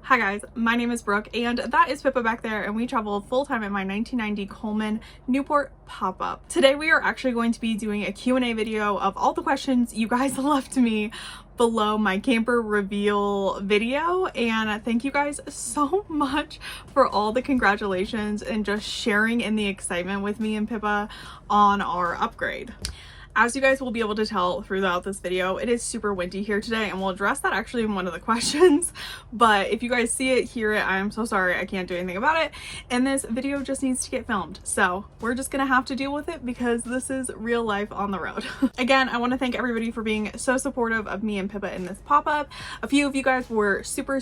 Hi guys, my name is Brooke and that is Pippa back there, and we travel full-time in my 1990 Coleman Newport Pop Up. Today we are actually going to be doing a Q&A video of all the questions you guys left me below my camper reveal video, and thank you guys so much for all the congratulations and just sharing in the excitement with me and Pippa on our upgrade. As you guys will be able to tell throughout this video, it is super windy here today, and we'll address that actually in one of the questions. But if you guys see it, hear it, I'm so sorry I can't do anything about it. And this video just needs to get filmed. So we're just gonna have to deal with it because this is real life on the road. Again, I want to thank everybody for being so supportive of me and Pippa in this pop-up. A few of you guys were super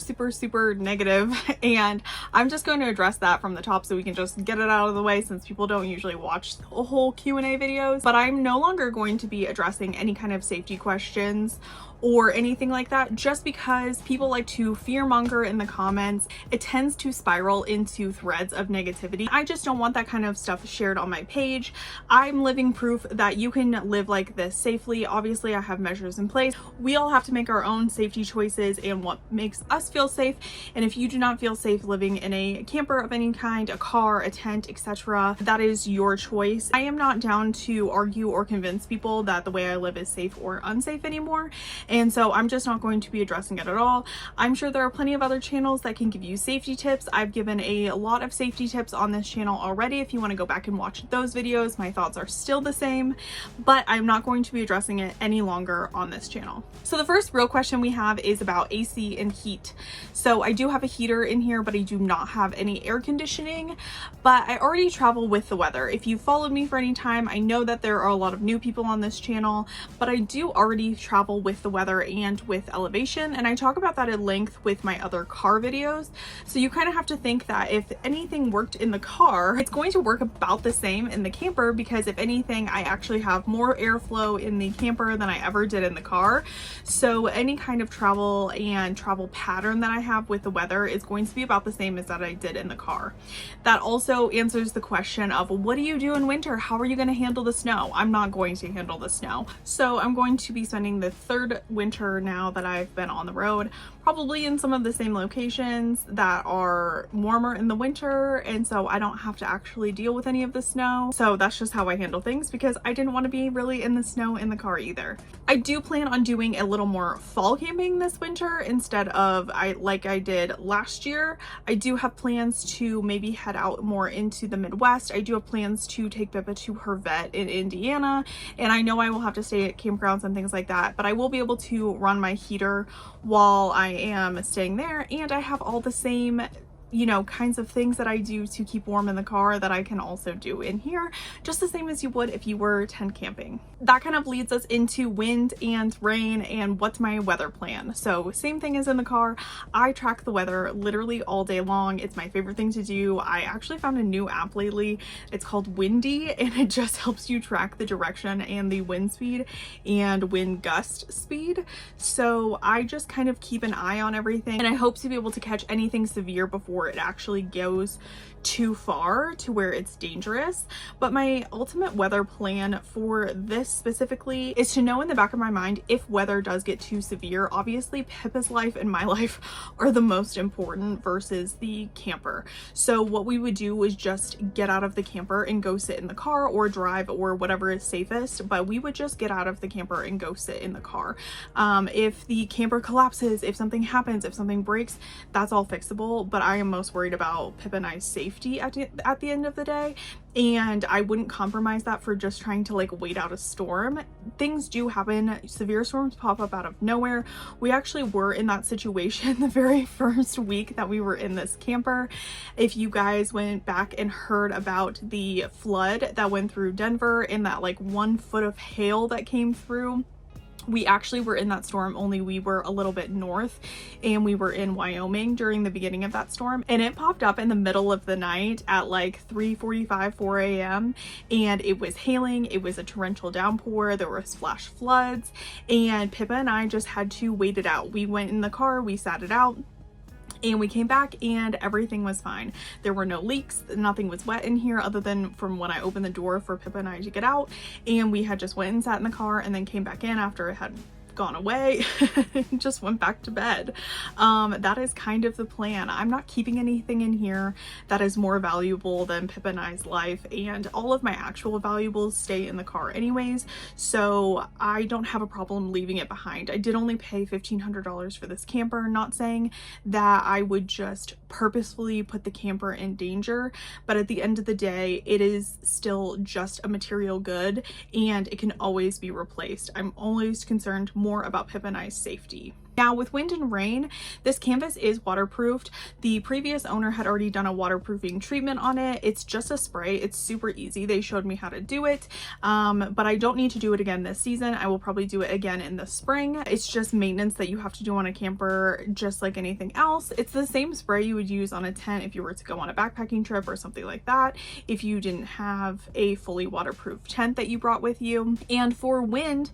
negative, and I'm just going to address that from the top so we can just get it out of the way, since people don't usually watch the whole Q&A videos. But I'm no longer going to be addressing any kind of safety questions or anything like that, just because people like to fearmonger in the comments. It tends to spiral into threads of negativity. I just don't want that kind of stuff shared on my page. I'm living proof that you can live like this safely. Obviously, I have measures in place. We all have to make our own safety choices and what makes us feel safe. And if you do not feel safe living in a camper of any kind, a car, a tent, etc., that is your choice. I am not down to argue or convince people that the way I live is safe or unsafe anymore. And so I'm just not going to be addressing it at all. I'm sure there are plenty of other channels that can give you safety tips. I've given a lot of safety tips on this channel already. If you want to go back and watch those videos, my thoughts are still the same, but I'm not going to be addressing it any longer on this channel. So the first real question we have is about AC and heat. So I do have a heater in here, but I do not have any air conditioning, but I already travel with the weather. If you followed me for any time, I know that there are a lot of new people on this channel, but I do already travel with the weather and with elevation, and I talk about that at length with my other car videos. So you kind of have to think that if anything worked in the car, it's going to work about the same in the camper, because if anything, I actually have more airflow in the camper than I ever did in the car. So any kind of travel and travel pattern that I have with the weather is going to be about the same as that I did in the car. That also answers the question of, what do you do in winter? How are you going to handle the snow? I'm not going to handle the snow. So I'm going to be spending the third winter now that I've been on the road, probably in some of the same locations that are warmer in the winter, and so I don't have to actually deal with any of the snow. So that's just how I handle things, because I didn't want to be really in the snow in the car either. I do plan on doing a little more fall camping this winter instead of like I did last year. I do have plans to maybe head out more into the Midwest. I do have plans to take Pippa to her vet in Indiana, and I know I will have to stay at campgrounds and things like that, but I will be able to run my heater while I am staying there, and I have all the same, you know, kinds of things that I do to keep warm in the car that I can also do in here, just the same as you would if you were tent camping. That kind of leads us into wind and rain and what's my weather plan. So same thing as in the car, I track the weather literally all day long. It's my favorite thing to do. I actually found a new app lately. It's called Windy, and it just helps you track the direction and the wind speed and wind gust speed. So I just kind of keep an eye on everything, and I hope to be able to catch anything severe before it actually goes too far to where it's dangerous. But my ultimate weather plan for this specifically is to know in the back of my mind, if weather does get too severe, obviously Pippa's life and my life are the most important versus the camper. So what we would do is just get out of the camper and go sit in the car or drive or whatever is safest, but we would just get out of the camper and go sit in the car. If the camper collapses, if something happens, if something breaks, that's all fixable, but I am most worried about Pippa and I's safety at the end of the day, and I wouldn't compromise that for just trying to like wait out a storm. Things do happen. Severe storms pop up out of nowhere. We actually were in that situation the very first week that we were in this camper. If you guys went back and heard about the flood that went through Denver and that like 1 foot of hail that came through, we actually were in that storm, only we were a little bit north, and we were in Wyoming during the beginning of that storm, and it popped up in the middle of the night at like 3:45, 4 a.m. and it was hailing. It was a torrential downpour. There were flash floods, and Pippa and I just had to wait it out. We went in the car, we sat it out, and we came back and everything was fine. There were no leaks, nothing was wet in here other than from when I opened the door for Pippa and I to get out, and we had just went and sat in the car and then came back in after it had gone away and just went back to bed. That is kind of the plan. I'm not keeping anything in here that is more valuable than Pippa and I's life, and all of my actual valuables stay in the car anyways, so I don't have a problem leaving it behind. I did only pay $1,500 for this camper, not saying that I would just purposefully put the camper in danger, but at the end of the day, it is still just a material good and it can always be replaced. I'm always concerned more about Pippa and I's safety. Now with wind and rain, this canvas is waterproofed. The previous owner had already done a waterproofing treatment on it. It's just a spray. It's super easy. They showed me how to do it, but I don't need to do it again this season. I will probably do it again in the spring. It's just maintenance that you have to do on a camper, just like anything else. It's the same spray you would use on a tent if you were to go on a backpacking trip or something like that, if you didn't have a fully waterproof tent that you brought with you. And for wind,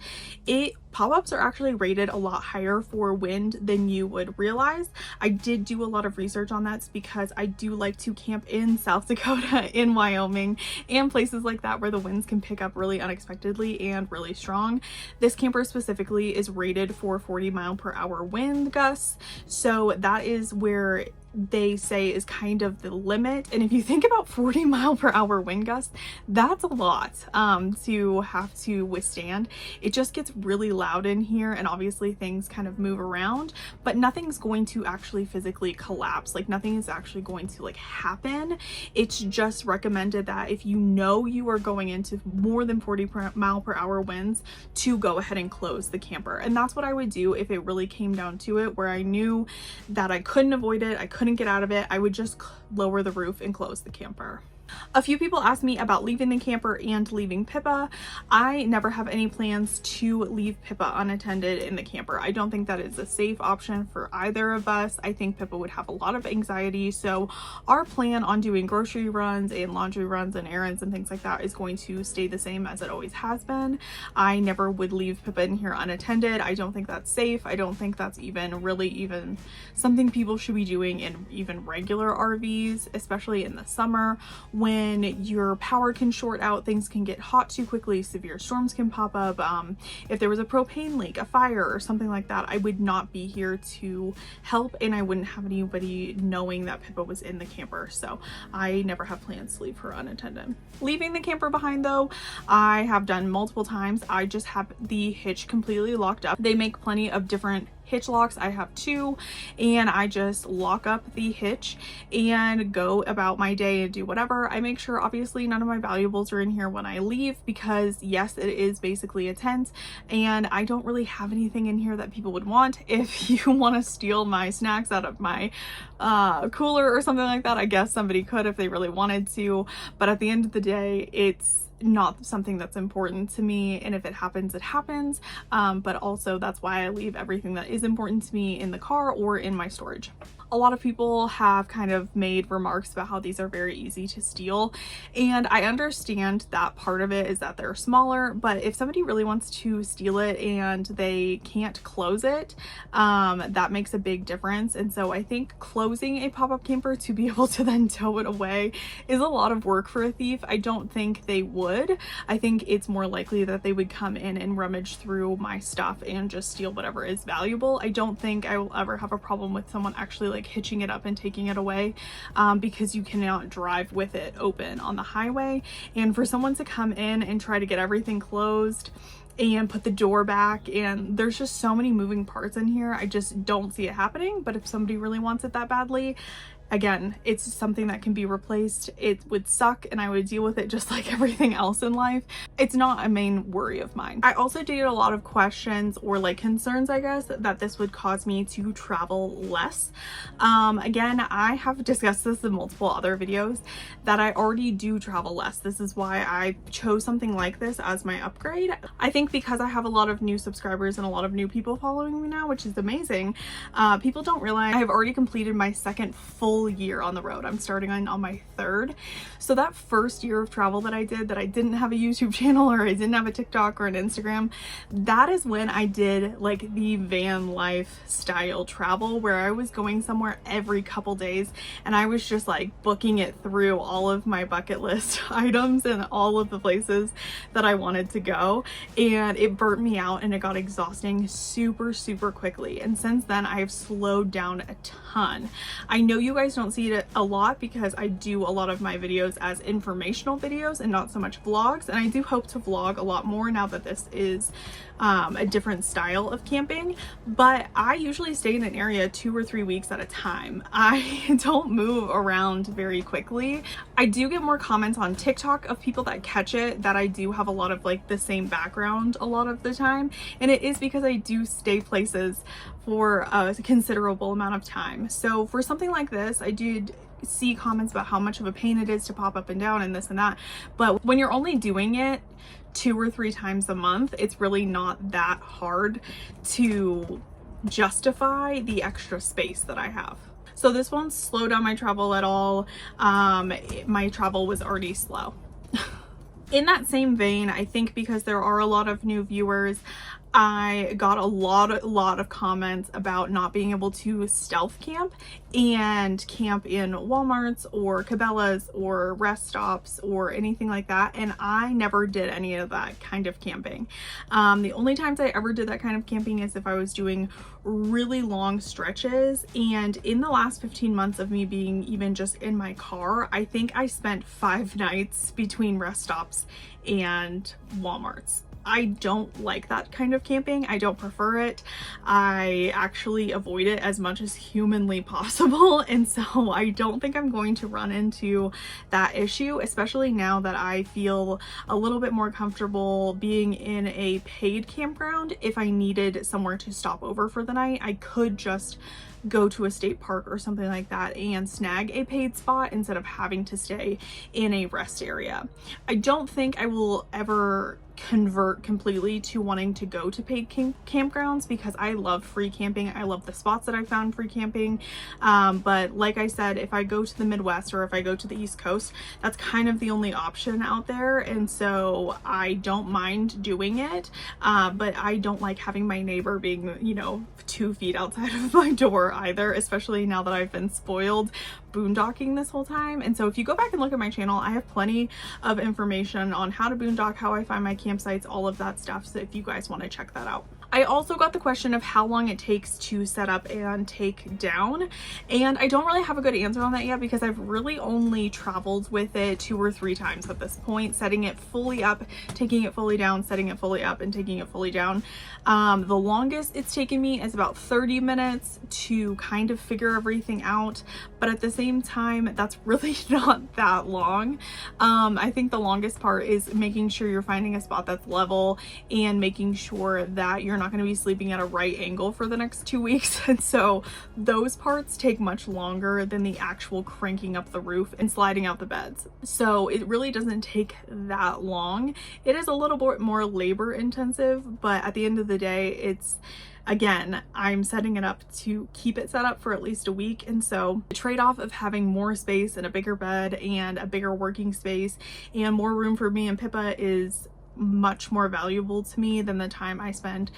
pop-ups are actually rated a lot higher for wind than you would realize. I did do a lot of research on that because I do like to camp in South Dakota, in Wyoming, and places like that where the winds can pick up really unexpectedly and really strong. This camper specifically is rated for 40-mile-per-hour wind gusts, so that is where they say is kind of the limit. And if you think about 40-mile-per-hour wind gusts, that's a lot to have to withstand. It just gets really loud in here, and obviously things kind of move around, but nothing's going to actually physically collapse. Like, nothing is actually going to like happen. It's just recommended that if you know you are going into more than 40-mile-per-hour winds, to go ahead and close the camper. And that's what I would do if it really came down to it, where I knew that I couldn't avoid it, I couldn't get out of it. I would just lower the roof and close the camper. A few people asked me about leaving the camper and leaving Pippa. I never have any plans to leave Pippa unattended in the camper. I don't think that is a safe option for either of us. I think Pippa would have a lot of anxiety, so our plan on doing grocery runs and laundry runs and errands and things like that is going to stay the same as it always has been. I never would leave Pippa in here unattended. I don't think that's safe. I don't think that's even something people should be doing in even regular RVs, especially in the summer when your power can short out, things can get hot too quickly, severe storms can pop up. If there was a propane leak, a fire, or something like that, I would not be here to help, and I wouldn't have anybody knowing that Pippa was in the camper, so I never have plans to leave her unattended. Leaving the camper behind though, I have done multiple times. I just have the hitch completely locked up. They make plenty of different hitch locks. I have two, and I just lock up the hitch and go about my day and do whatever. I make sure obviously none of my valuables are in here when I leave, because yes, it is basically a tent and I don't really have anything in here that people would want. If you want to steal my snacks out of my cooler or something like that, I guess somebody could if they really wanted to, but at the end of the day, it's not something that's important to me, and if it happens, it happens. But also that's why I leave everything that is important to me in the car or in my storage. A lot of people have kind of made remarks about how these are very easy to steal, and I understand that part of it is that they're smaller, but if somebody really wants to steal it and they can't close it, that makes a big difference. And so I think closing a pop-up camper to be able to then tow it away is a lot of work for a thief. I don't think they would. I think it's more likely that they would come in and rummage through my stuff and just steal whatever is valuable. I don't think I will ever have a problem with someone actually like hitching it up and taking it away, because you cannot drive with it open on the highway, and for someone to come in and try to get everything closed and put the door back, and there's just so many moving parts in here, I just don't see it happening. But if somebody really wants it that badly, again, it's something that can be replaced. It would suck and I would deal with it just like everything else in life. It's not a main worry of mine. I also did get a lot of questions or like concerns, I guess, that this would cause me to travel less. Again, I have discussed this in multiple other videos that I already do travel less. This is why I chose something like this as my upgrade. I think because I have a lot of new subscribers and a lot of new people following me now, which is amazing, people don't realize I have already completed my second full full year on the road. I'm starting on my third. So that first year of travel that I did, that I didn't have a YouTube channel or I didn't have a TikTok or an Instagram, that is when I did like the van life style travel, where I was going somewhere every couple days and I was just like booking it through all of my bucket list items and all of the places that I wanted to go, and it burnt me out and it got exhausting super quickly. And since then I've slowed down a ton. I know you guys don't see it a lot because I do a lot of my videos as informational videos and not so much vlogs, and I do hope to vlog a lot more now that this is a different style of camping. But I usually stay in an area 2 or 3 weeks at a time. I don't move around very quickly. I do get more comments on TikTok of people that catch it that I do have a lot of like the same background a lot of the time, and it is because I do stay places for a considerable amount of time. So for something like this, I did see comments about how much of a pain it is to pop up and down and this and that, but when you're only doing it 2 or 3 times a month, it's really not that hard to justify the extra space that I have. So this won't slow down my travel at all. My travel was already slow. In that same vein, I think because there are a lot of new viewers, I got a lot of comments about not being able to stealth camp and camp in Walmarts or Cabela's or rest stops or anything like that, and I never did any of that kind of camping. The only times I ever did that kind of camping is if I was doing really long stretches, and in the last 15 months of me being even just in my car, I think I spent 5 nights between rest stops and Walmarts. I don't like that kind of camping. I don't prefer it. I actually avoid it as much as humanly possible, and so I don't think I'm going to run into that issue, especially now that I feel a little bit more comfortable being in a paid campground. If I needed somewhere to stop over for the night, I could just go to a state park or something like that and snag a paid spot instead of having to stay in a rest area. I don't think I will ever convert completely to wanting to go to paid campgrounds because I love free camping. I love the spots that I found free camping. But like I said, if I go to the Midwest or if I go to the East Coast, that's kind of the only option out there. And so I don't mind doing it. But I don't like having my neighbor being, you know, 2 feet outside of my door either, especially now that I've been spoiled boondocking this whole time. And so if you go back and look at my channel, I have plenty of information on how to boondock, how I find my campsites, all of that stuff. So if you guys want to check that out. I also got the question of how long it takes to set up and take down, and I don't really have a good answer on that yet because I've really only traveled with it 2 or 3 times at this point, setting it fully up, taking it fully down, setting it fully up, and taking it fully down. The longest it's taken me is about 30 minutes to kind of figure everything out, but at the same time, that's really not that long. I think the longest part is making sure you're finding a spot that's level and making sure that you're not going to be sleeping at a right angle for the next 2 weeks. And so those parts take much longer than the actual cranking up the roof and sliding out the beds. So it really doesn't take that long. It is a little bit more labor intensive, but at the end of the day, it's, again, I'm setting it up to keep it set up for at least a week. And so the trade-off of having more space and a bigger bed and a bigger working space and more room for me and Pippa is much more valuable to me than the time I spend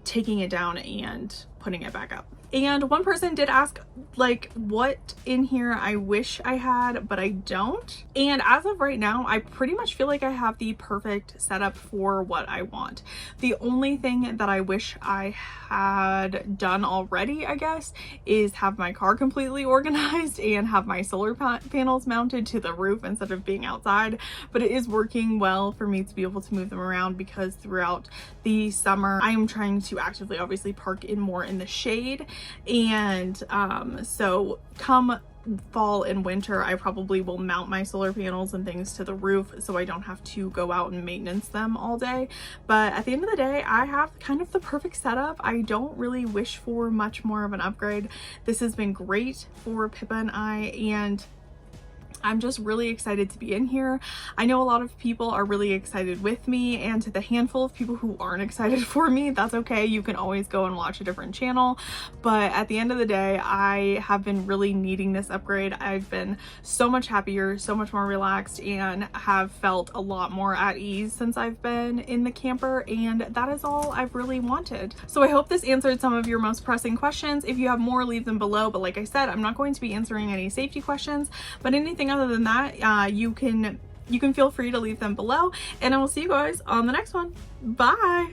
taking it down and putting it back up. And one person did ask like what in here I wish I had, but I don't. And as of right now, I pretty much feel like I have the perfect setup for what I want. The only thing that I wish I had done already, I guess, is have my car completely organized and have my solar panels mounted to the roof instead of being outside. But it is working well for me to be able to move them around because throughout the summer, I am trying to actively obviously park in more in the shade. And so come fall and winter, I probably will mount my solar panels and things to the roof so I don't have to go out and maintenance them all day. But at the end of the day, I have kind of the perfect setup. I don't really wish for much more of an upgrade. This has been great for Pippa and I, and I'm just really excited to be in here. I know a lot of people are really excited with me, and to the handful of people who aren't excited for me, that's okay. You can always go and watch a different channel. But at the end of the day, I have been really needing this upgrade. I've been so much happier, so much more relaxed, and have felt a lot more at ease since I've been in the camper, and that is all I've really wanted. So I hope this answered some of your most pressing questions. If you have more, leave them below. But like I said, I'm not going to be answering any safety questions, but anything other than that, you can feel free to leave them below, and I will see you guys on the next one. Bye.